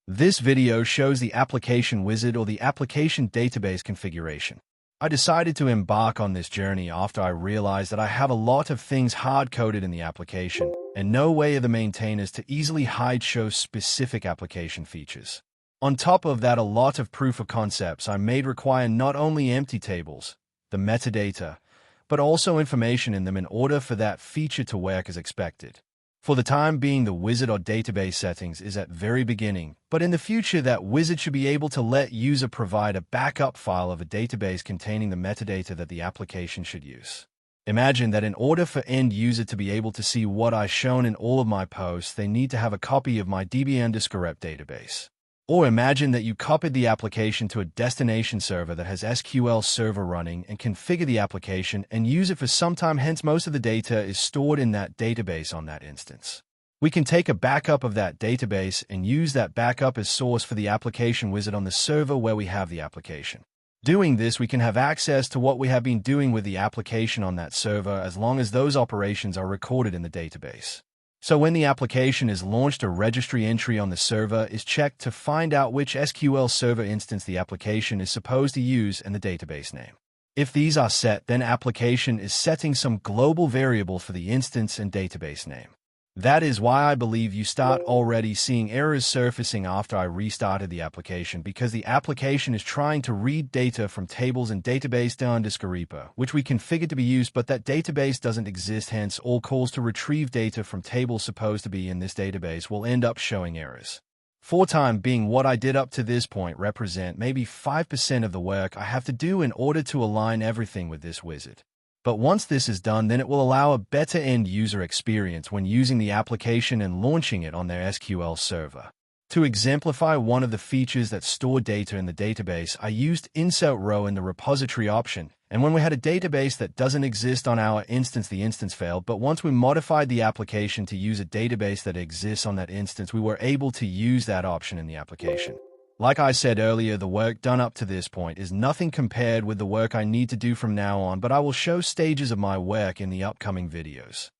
This video shows the application wizard or the application database configuration. I decided to embark on this journey after I realized that I have a lot of things hard-coded in the application, and no way of the maintainers to easily show specific application features. On top of that, a lot of proof of concepts I made require not only empty tables, the metadata, but also information in them in order for that feature to work as expected. For the time being, the wizard or database settings is at very beginning, but in the future that wizard should be able to let user provide a backup file of a database containing the metadata that the application should use. Imagine that in order for end user to be able to see what I've shown in all of my posts, they need to have a copy of my db_rep database. Or imagine that you copied the application to a destination server that has SQL Server running and configure the application and use it for some time, hence most of the data is stored in that database on that instance. We can take a backup of that database and use that backup as source for the application wizard on the server where we have the application. Doing this, we can have access to what we have been doing with the application on that server as long as those operations are recorded in the database. So when the application is launched, a registry entry on the server is checked to find out which SQL Server instance the application is supposed to use and the database name. If these are set, then application is setting some global variable for the instance and database name. That is why I believe you start already seeing errors surfacing after I restarted the application, because the application is trying to read data from tables and database DIMS, which we configured to be used, but that database doesn't exist, hence all calls to retrieve data from tables supposed to be in this database will end up showing errors. For time being, what I did up to this point represent maybe 5% of the work I have to do in order to align everything with this wizard. But once this is done, then it will allow a better end-user experience when using the application and launching it on their SQL server. To exemplify one of the features that store data in the database, I used insert row in the repository option, and when we had a database that doesn't exist on our instance, the instance failed, but once we modified the application to use a database that exists on that instance, we were able to use that option in the application. Like I said earlier, the work done up to this point is nothing compared with the work I need to do from now on, but I will show stages of my work in the upcoming videos.